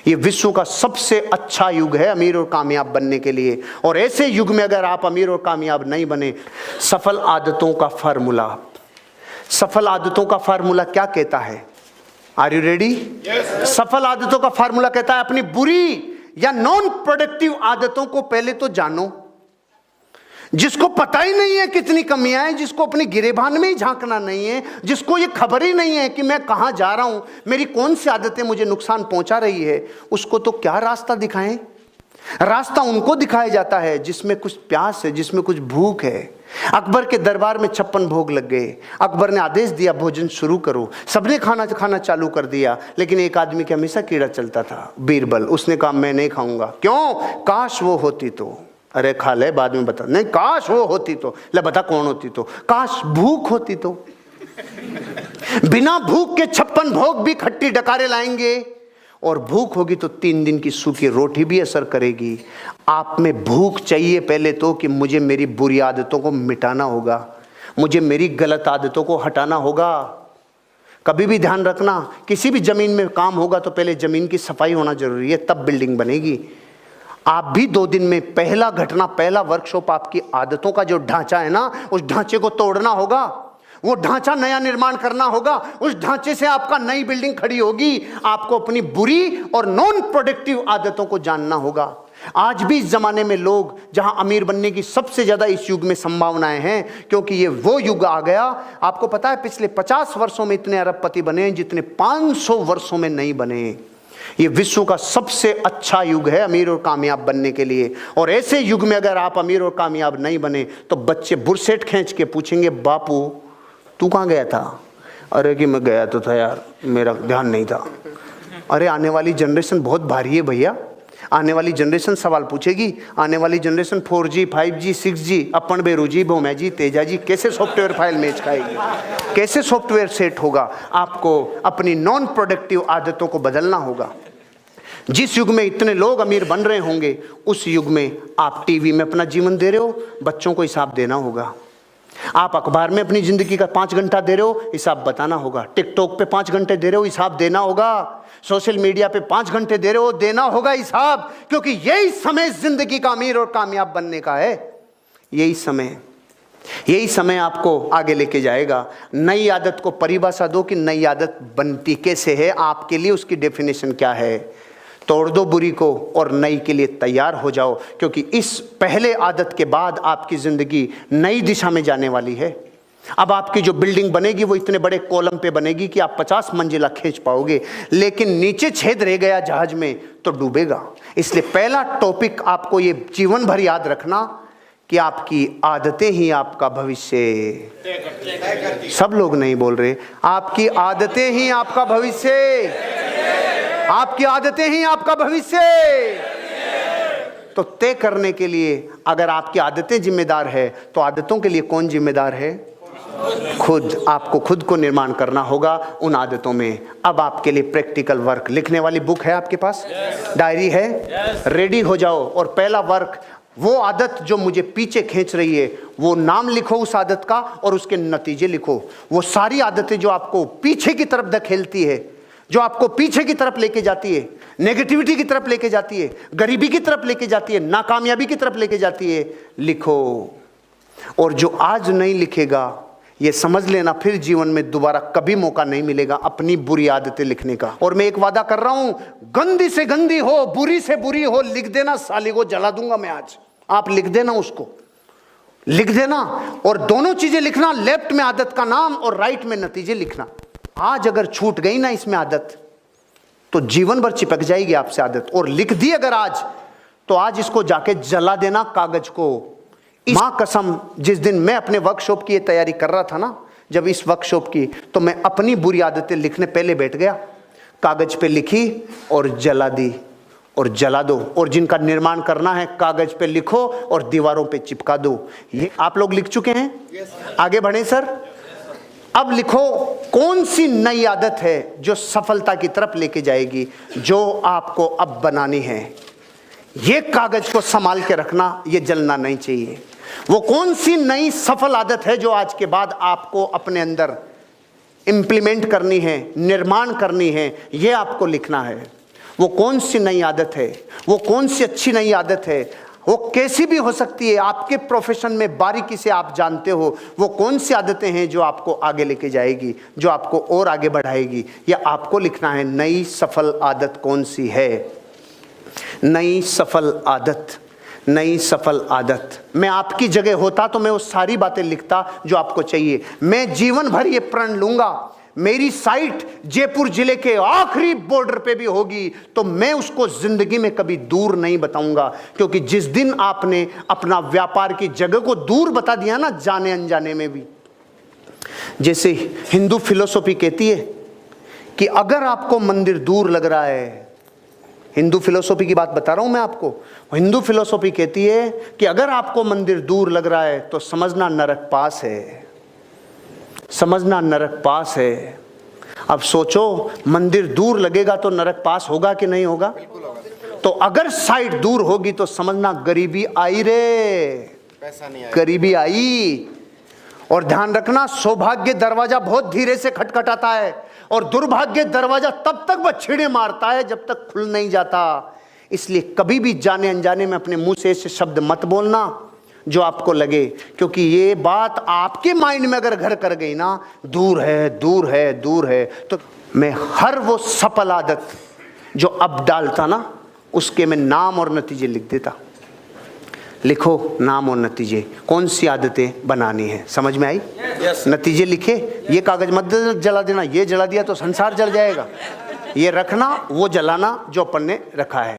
ये विश्व का सबसे अच्छा युग है अमीर और कामयाब बनने के लिए। और ऐसे युग में अगर आप अमीर और कामयाब नहीं बने, सफल आदतों का फार्मूला, सफल आदतों का फार्मूला क्या कहता है? Are you ready? सफल आदतों का फार्मूला कहता है अपनी बुरी या नॉन प्रोडक्टिव आदतों को पहले तो जानो। जिसको पता ही नहीं है कितनी कमियां हैं, जिसको अपनी गिरेबान में ही झांकना नहीं है, जिसको ये खबर ही नहीं है कि मैं कहां जा रहा हूं, मेरी कौन सी आदतें मुझे नुकसान पहुंचा रही है, उसको तो क्या रास्ता दिखाएं? रास्ता उनको दिखाया जाता है जिसमें कुछ प्यास है, जिसमें कुछ भूख है। अकबर के दरबार में 56 भोग लग गए। अकबर ने आदेश दिया भोजन शुरू करो, सबने खाना चालू कर दिया, लेकिन एक आदमी के हमेशा कीड़ा चलता था, बीरबल। उसने कहा मैं नहीं खाऊंगा। क्यों? काश वो होती तो। अरे खा ले, बाद में बता। नहीं, काश वो होती तो। ले बता कौन होती तो? काश भूख होती तो। बिना भूख के 56 भोग भी खट्टी डकारे लाएंगे, और भूख होगी तो 3 दिन की सूखी रोटी भी असर करेगी। आप में भूख चाहिए पहले तो कि मुझे मेरी बुरी आदतों को मिटाना होगा, मुझे मेरी गलत आदतों को हटाना होगा। कभी भी ध्यान रखना, किसी भी जमीन में काम होगा तो पहले जमीन की सफाई होना जरूरी है, तब बिल्डिंग बनेगी। आप भी 2 दिन में पहला घटना, पहला वर्कशॉप आपकी आदतों का जो ढांचा है ना, उस ढांचे को तोड़ना होगा, वो ढांचा नया निर्माण करना होगा। उस ढांचे से आपका नई बिल्डिंग खड़ी होगी। आपको अपनी बुरी और नॉन प्रोडक्टिव आदतों को जानना होगा। आज भी इस जमाने में लोग, जहां अमीर बनने की सबसे ज्यादा इस युग में संभावनाएं हैं, क्योंकि ये वो युग आ गया। आपको पता है पिछले 50 वर्षों में इतने अरबपति बने हैं जितने 500 वर्षों में नहीं बने। ये विश्व का सबसे अच्छा युग है अमीर और कामयाब बनने के लिए। और ऐसे युग में अगर आप अमीर और कामयाब नहीं बने तो बच्चे बुरसेट खींच के पूछेंगे बापू तू कहाँ गया था? अरे कि मैं गया तो था यार, मेरा ध्यान नहीं था। अरे आने वाली जनरेशन बहुत भारी है भैया। आने वाली जनरेशन सवाल पूछेगी। आने वाली जनरेशन 4G 5G 6G अपन बेरूजी भोमै जी तेजा जी कैसे सॉफ्टवेयर फाइल मैच खाएगी, कैसे सॉफ्टवेयर सेट होगा? आपको अपनी नॉन प्रोडक्टिव आदतों को बदलना होगा। जिस युग में इतने लोग अमीर बन रहे होंगे, उस युग में आप टीवी में अपना जीवन दे रहे हो, बच्चों को हिसाब देना होगा। आप अखबार में अपनी जिंदगी का 5 घंटा दे रहे हो, हिसाब बताना होगा। टिकटॉक पे 5 घंटे दे रहे हो, हिसाब देना होगा। सोशल मीडिया पे 5 घंटे दे रहे हो, देना होगा हिसाब। क्योंकि यही समय जिंदगी का अमीर और कामयाब बनने का है। यही समय आपको आगे लेके जाएगा। नई आदत को परिभाषा दो कि नई आदत बनती कैसे है, आपके लिए उसकी डेफिनेशन क्या है। तोड़ दो बुरी को और नई के लिए तैयार हो जाओ, क्योंकि इस पहले आदत के बाद आपकी जिंदगी नई दिशा में जाने वाली है। अब आपकी जो बिल्डिंग बनेगी वो इतने बड़े कॉलम पे बनेगी कि आप 50 मंजिला खींच पाओगे, लेकिन नीचे छेद रह गया जहाज में तो डूबेगा। इसलिए पहला टॉपिक आपको ये जीवन भर याद रखना कि आपकी आदतें ही आपका भविष्य। सब लोग नहीं बोल रहे। आपकी आदतें ही आपका भविष्य, आपकी आदतें ही आपका भविष्य। तो तय करने के लिए अगर आपकी आदतें जिम्मेदार है तो आदतों के लिए कौन जिम्मेदार है? खुद। आपको खुद को निर्माण करना होगा उन आदतों में। अब आपके लिए प्रैक्टिकल वर्क। लिखने वाली बुक है आपके पास? डायरी है? रेडी हो जाओ। और पहला वर्क, वो आदत जो मुझे पीछे खींच रही है, वो नाम लिखो उस आदत का और उसके नतीजे लिखो। वो सारी आदतें जो आपको पीछे की तरफ धकेलती है, जो आपको पीछे की तरफ लेके जाती है, नेगेटिविटी की तरफ लेके जाती है, गरीबी की तरफ लेके जाती है, नाकामयाबी की तरफ लेके जाती है, लिखो। और जो आज नहीं लिखेगा, ये समझ लेना फिर जीवन में दोबारा कभी मौका नहीं मिलेगा अपनी बुरी आदतें लिखने का। और मैं एक वादा कर रहा हूं, गंदी से गंदी हो, बुरी से बुरी हो, लिख देना। साली को जला दूंगा मैं आज। आप लिख देना, उसको लिख देना। और दोनों चीजें लिखना, लेफ्ट में आदत का नाम और राइट में नतीजे लिखना। आज अगर छूट गई ना इसमें आदत, तो जीवन भर चिपक जाएगी आपसे आदत। और लिख दी अगर आज, तो आज इसको जाके जला देना कागज को। मां कसम, जिस दिन मैं अपने वर्कशॉप की तैयारी कर रहा था ना, जब इस वर्कशॉप की, तो मैं अपनी बुरी आदतें लिखने पहले बैठ गया। कागज पे लिखी और जला दी और जला दो। और जिनका निर्माण करना है कागज पे लिखो और दीवारों पे चिपका दो। ये आप लोग लिख चुके हैं? आगे बढ़े सर। अब लिखो कौन सी नई आदत है जो सफलता की तरफ लेके जाएगी, जो आपको अब बनानी है। ये कागज को संभाल के रखना, ये जलना नहीं चाहिए। वो कौन सी नई सफल आदत है जो आज के बाद आपको अपने अंदर इंप्लीमेंट करनी है, निर्माण करनी है, ये आपको लिखना है। वो कौन सी नई आदत है, वो कौन सी अच्छी नई आदत है, वो कैसी भी हो सकती है, आपके प्रोफेशन में बारीकी से आप जानते हो वो कौन सी आदतें हैं जो आपको आगे लेके जाएगी, जो आपको और आगे बढ़ाएगी। या आपको लिखना है नई सफल आदत कौन सी है, नई सफल आदत, नई सफल आदत। मैं आपकी जगह होता तो मैं वो सारी बातें लिखता जो आपको चाहिए। मैं जीवन भर ये प्रण लूंगा, मेरी साइट जयपुर जिले के आखिरी बॉर्डर पे भी होगी तो मैं उसको जिंदगी में कभी दूर नहीं बताऊंगा, क्योंकि जिस दिन आपने अपना व्यापार की जगह को दूर बता दिया ना, जाने अनजाने में भी, जैसे हिंदू फिलोसॉफी कहती है कि अगर आपको मंदिर दूर लग रहा है, हिंदू फिलोसॉफी की बात बता रहा हूं मैं आपको, हिंदू फिलोसॉफी कहती है कि अगर आपको मंदिर दूर लग रहा है तो समझना नरक पास है, समझना नरक पास है। अब सोचो, मंदिर दूर लगेगा तो नरक पास होगा कि नहीं होगा? तो अगर साइट दूर होगी तो समझना गरीबी आई रे, पैसा नहीं आया, गरीबी आई। और ध्यान रखना, सौभाग्य दरवाजा बहुत धीरे से खटखटाता है और दुर्भाग्य दरवाजा तब तक बछड़े मारता है जब तक खुल नहीं जाता। इसलिए कभी भी जाने अनजाने में अपने मुंह से ऐसे शब्द मत बोलना जो आपको लगे, क्योंकि ये बात आपके माइंड में अगर घर कर गई ना, दूर है दूर है दूर है, तो मैं हर वो सफल आदत जो अब डालता ना, उसके मैं नाम और नतीजे लिख देता। लिखो नाम और नतीजे, कौन सी आदतें बनानी है, समझ में आई? नतीजे लिखे, ये कागज मत जला देना, ये जला दिया तो संसार जल जाएगा। ये रखना, वो जलाना जो अपन ने रखा है।